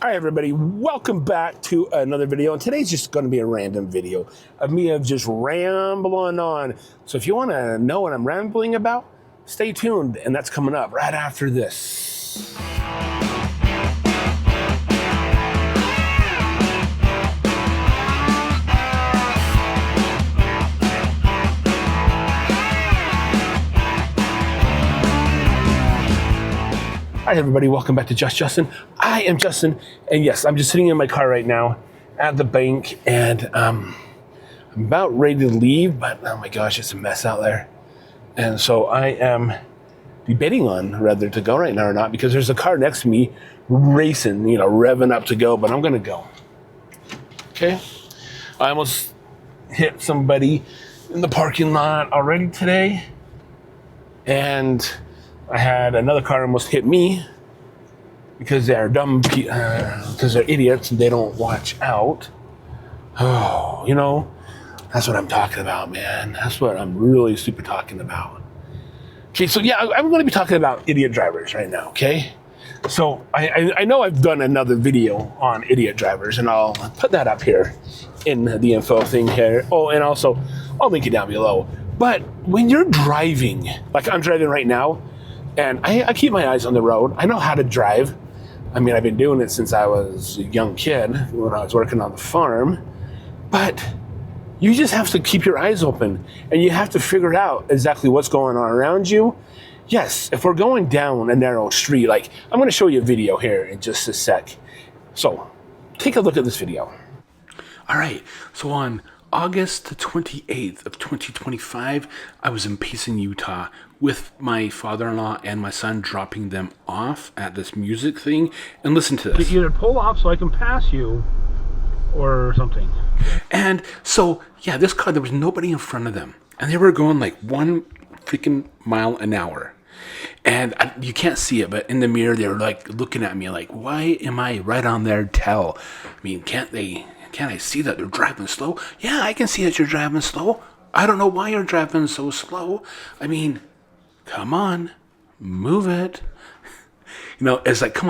All right, everybody, welcome back to another video. And today's just going to be a random video of me just rambling on. So if you want to know what I'm rambling about, stay tuned. And that's coming up right after this. Hi everybody, welcome back to Just Justin. I am Justin, and yes, I'm just sitting in my car right now at the bank, and I'm about ready to leave, but oh my gosh, it's a mess out there. And so I am debating on whether to go right now or not, because there's a car next to me racing, revving up to go, but I'm gonna go. Okay, I almost hit somebody in the parking lot already today, and I had another car almost hit me because they're dumb, because they're idiots and they don't watch out. Oh, that's what I'm talking about, man. That's what I'm really super talking about. Okay, so yeah, I'm going to be talking about idiot drivers right now, okay? So I know I've done another video on idiot drivers, and I'll put that up here in the info thing here. Oh, and also, I'll link it down below. But when you're driving, like I'm driving right now, and I keep my eyes on the road. I know how to drive. I mean, I've been doing it since I was a young kid when I was working on the farm. But you just have to keep your eyes open, and you have to figure out exactly what's going on around you. Yes, if we're going down a narrow street, like I'm going to show you a video here in just a sec. So take a look at this video. All right, so on August the 28th of 2025, I was in Payson, Utah with my father-in-law and my son, dropping them off at this music thing. And listen to this. You either pull off so I can pass you or something. And so, yeah, this car, there was nobody in front of them. And they were going like 1 freaking mile an hour. And you can't see it, but in the mirror, they were like looking at me like, why am I right on their tail? I mean, can't I see that they're driving slow? Yeah, I can see that you're driving slow. I don't know why you're driving so slow. I mean, come on, move it. It's like, come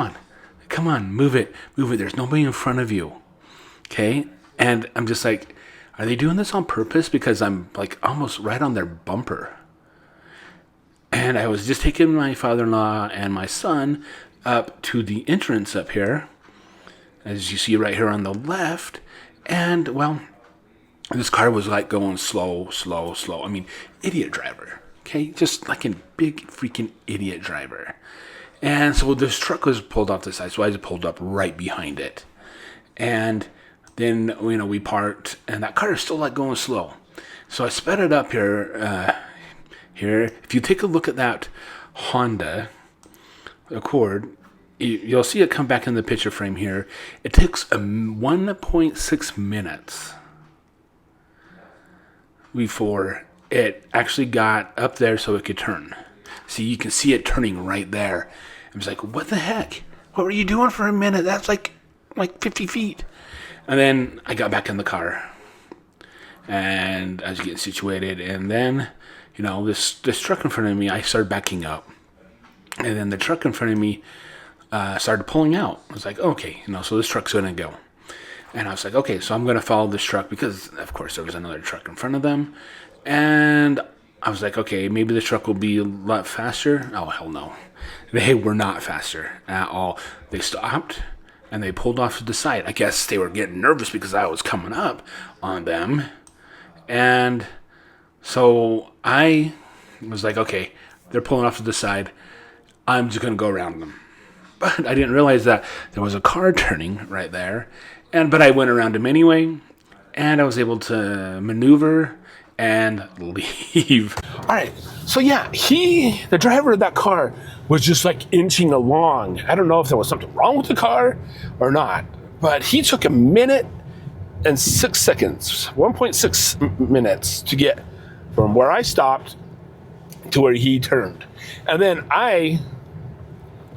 on, move it. There's nobody in front of you. Okay? And I'm just like, are they doing this on purpose? Because I'm like almost right on their bumper. And I was just taking my father-in-law and my son up to the entrance up here, as you see right here on the left. And, well, this car was like going slow. I mean, idiot driver. Okay, just like a big freaking idiot driver. And so this truck was pulled off the side, so I just pulled up right behind it. And then, we parked, and that car is still like going slow. So I sped it up here. If you take a look at that Honda Accord, you'll see it come back in the picture frame here. It takes 1.6 minutes before it actually got up there so it could turn. See, you can see it turning right there. I was like, what the heck? What were you doing for a minute? That's like 50 feet. And then I got back in the car. And I was getting situated. And then, this truck in front of me, I started backing up. And then the truck in front of me started pulling out. I was like, okay, so this truck's going to go. And I was like, okay, so I'm going to follow this truck because, of course, there was another truck in front of them. And I was like, okay, maybe the truck will be a lot faster. Oh, hell no. They were not faster at all. They stopped, and they pulled off to the side. I guess they were getting nervous because I was coming up on them. And so I was like, okay, they're pulling off to the side. I'm just going to go around them. But I didn't realize that there was a car turning right there. But I went around him anyway, and I was able to maneuver and leave. All right, so yeah, the driver of that car was just like inching along. I don't know if there was something wrong with the car or not, but he took 1 minute and 6 seconds, 1.6 minutes to get from where I stopped to where he turned. And then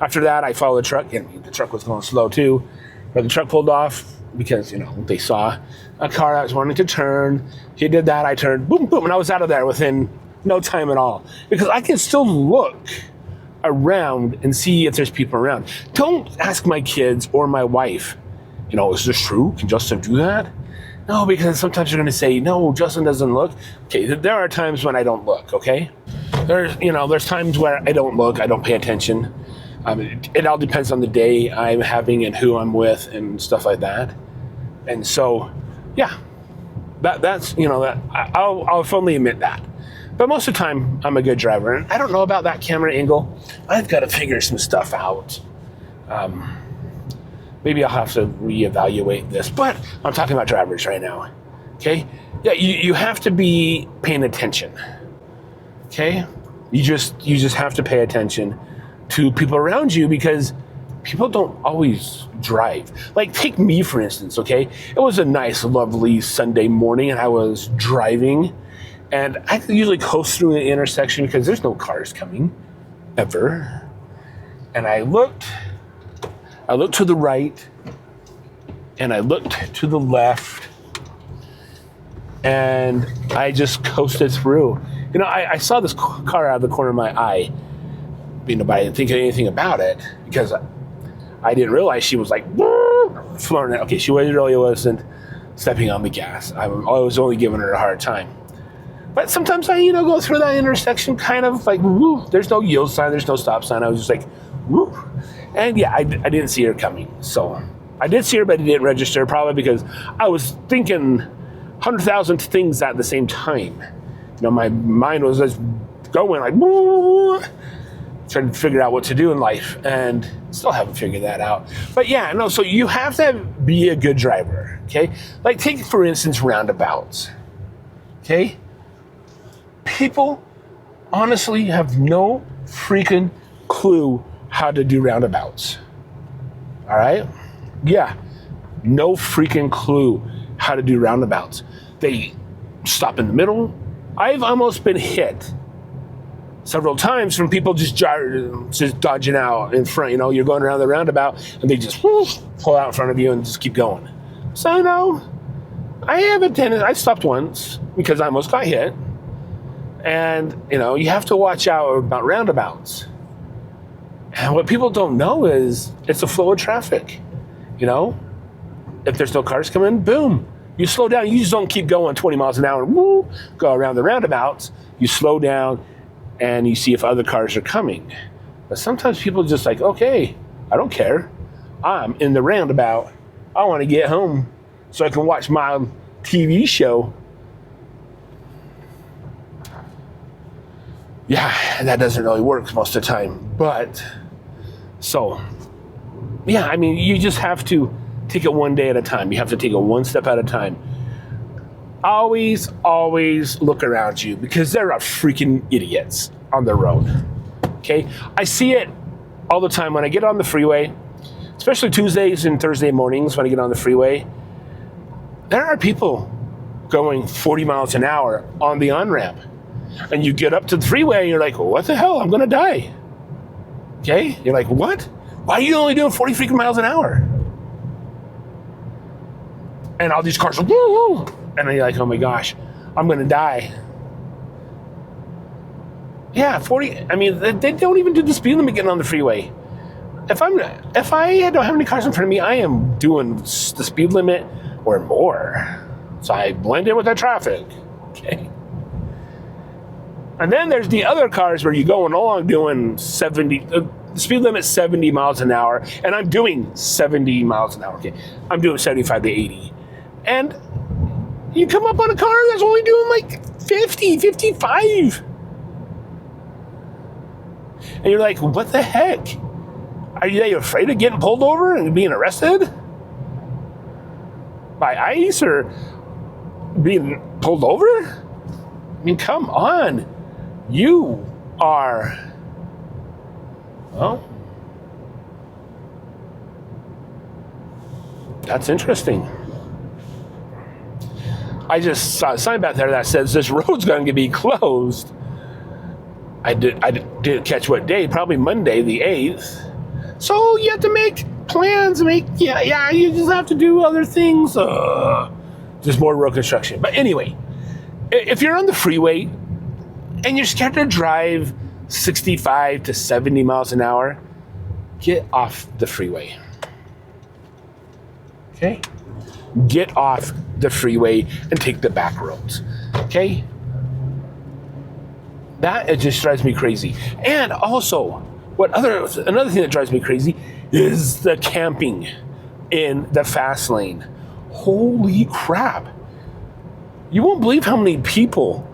after that, I followed the truck, and the truck was going slow too, but the truck pulled off because, they saw a car that was wanting to turn. He did that, I turned, boom, boom, and I was out of there within no time at all. Because I can still look around and see if there's people around. Don't ask my kids or my wife, is this true? Can Justin do that? No, because sometimes you're going to say, no, Justin doesn't look. Okay, there are times when I don't look, okay? There's times where I don't look, I don't pay attention. It all depends on the day I'm having and who I'm with and stuff like that. And so, yeah, that's I'll fully admit that. But most of the time, I'm a good driver. And I don't know about that camera angle. I've got to figure some stuff out. Maybe I'll have to reevaluate this. But I'm talking about drivers right now. Okay? Yeah, you have to be paying attention. Okay? You just have to pay attention to people around you because people don't always drive. Like, take me, for instance, okay? It was a nice, lovely Sunday morning, and I was driving. And I usually coast through an intersection because there's no cars coming, ever. And I looked to the right, and I looked to the left, and I just coasted through. I saw this car out of the corner of my eye, but I didn't think anything about it because I didn't realize she was like, flooring it. Okay, she really wasn't stepping on the gas. I was only giving her a hard time. But sometimes I, go through that intersection kind of like, woo, there's no yield sign, there's no stop sign. I was just like, woo. And yeah, I didn't see her coming. So I did see her, but it didn't register, probably because I was thinking 100,000 things at the same time. My mind was just going like, woo, trying to figure out what to do in life, and still haven't figured that out. But yeah, no, so you have to be a good driver, okay? Like, take, for instance, roundabouts, okay? People honestly have no freaking clue how to do roundabouts. All right? Yeah, no freaking clue how to do roundabouts. They stop in the middle. I've almost been hit several times from people just dodging out in front. You're going around the roundabout and they just pull out in front of you and just keep going. So, I have a tendency. I stopped once because I almost got hit. And, you have to watch out about roundabouts. And what people don't know is it's a flow of traffic. If there's no cars coming, boom. You slow down. You just don't keep going 20 miles an hour, woo, go around the roundabouts. You slow down and you see if other cars are coming. But sometimes people just like, okay, I don't care. I'm in the roundabout. I want to get home so I can watch my TV show. Yeah, that doesn't really work most of the time. But, so, yeah, you just have to take it one day at a time. You have to take it one step at a time. Always look around you because there are freaking idiots on the road. Okay? I see it all the time when I get on the freeway, especially Tuesdays and Thursday mornings when I get on the freeway. There are people going 40 miles an hour on the on-ramp. And you get up to the freeway and you're like, what the hell? I'm going to die. Okay? You're like, what? Why are you only doing 40 freaking miles an hour? And all these cars are, woo, woo. And then you're like, oh my gosh, I'm going to die. Yeah, 40. They don't even do the speed limit getting on the freeway. If I don't have any cars in front of me, I am doing the speed limit or more. So I blend in with the traffic. Okay. And then there's the other cars where you're going along doing 70, the speed limit's 70 miles an hour, and I'm doing 70 miles an hour. Okay, I'm doing 75 to 80. And you come up on a car that's only doing like 50, 55. And you're like, what the heck? Are you afraid of getting pulled over and being arrested? By ICE or being pulled over? Come on. You are, well, that's interesting. I just saw a sign back there that says this road's going to be closed. I didn't catch what day, probably Monday the 8th. So you have to make plans, you just have to do other things. Just more road construction. But anyway, if you're on the freeway and you're scared to drive 65 to 70 miles an hour, get off the freeway. Okay? Get off the freeway and take the back roads. Okay? That, it just drives me crazy. And also, another thing that drives me crazy is the camping in the fast lane. Holy crap. You won't believe how many people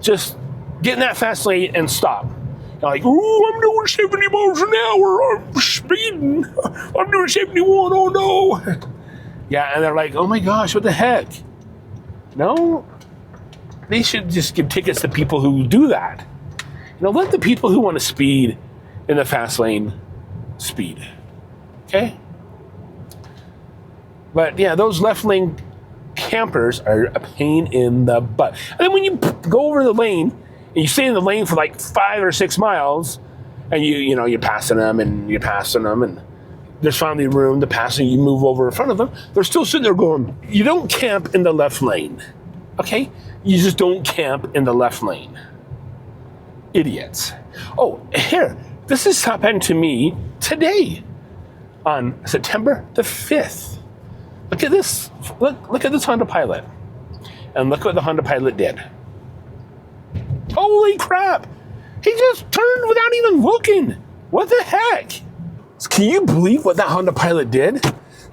just get in that fast lane and stop. They're like, oh, I'm doing 70 miles an hour. I'm speeding. I'm doing 71. Oh, no. Yeah, and they're like, oh, my gosh, what the heck? No, they should just give tickets to people who do that. Let the people who want to speed in the fast lane speed. Okay? But, yeah, those left lane campers are a pain in the butt. And then when you go over the lane, and you stay in the lane for like 5 or 6 miles, and you're passing them, and there's finally room to pass, and you move over in front of them, they're still sitting there going, you don't camp in the left lane, okay? You just don't camp in the left lane. Idiots. Oh, here, this has happened to me today on September the 5th. Look at this. Look at this Honda Pilot. And look what the Honda Pilot did. Holy crap! He just turned without even looking. What the heck? Can you believe what that Honda Pilot did?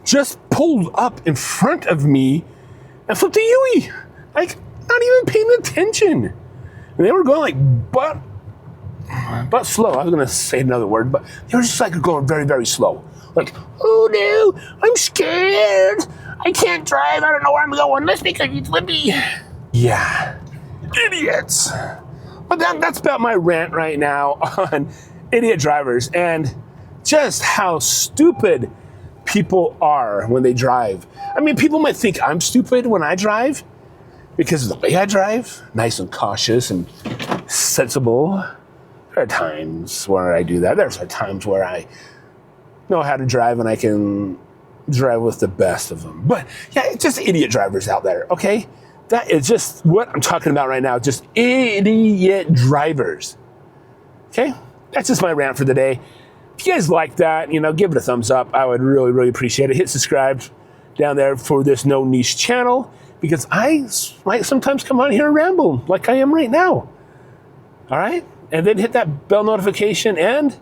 Just pulled up in front of me and flipped a U-ey. Like, not even paying attention. And they were going like but slow. I was going to say another word, but they were just like going very, very slow. Like, oh no, I'm scared. I can't drive. I don't know where I'm going. That's because it's lippy. Yeah, idiots. But that's about my rant right now on idiot drivers and just how stupid people are when they drive. I mean, people might think I'm stupid when I drive because of the way I drive, nice and cautious and sensible. There are times where I do that. There's times where I know how to drive and I can drive with the best of them. But yeah, it's just idiot drivers out there, okay? That is just what I'm talking about right now. Just idiot drivers. Okay? That's just my rant for the day. If you guys like that, give it a thumbs up. I would really, really appreciate it. Hit subscribe down there for this No Niche channel because I might sometimes come on here and ramble like I am right now. All right? And then hit that bell notification and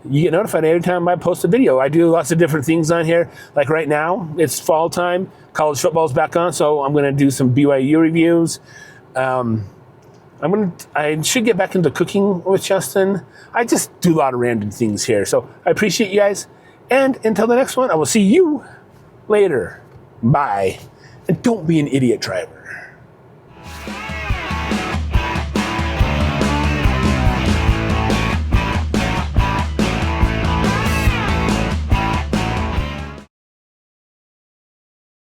you get notified every time I post a video. I do lots of different things on here. Like right now, it's fall time. College football's back on, so I'm going to do some BYU reviews. I should get back into cooking with Justin. I just do a lot of random things here. So I appreciate you guys. And until the next one, I will see you later. Bye. And don't be an idiot driver.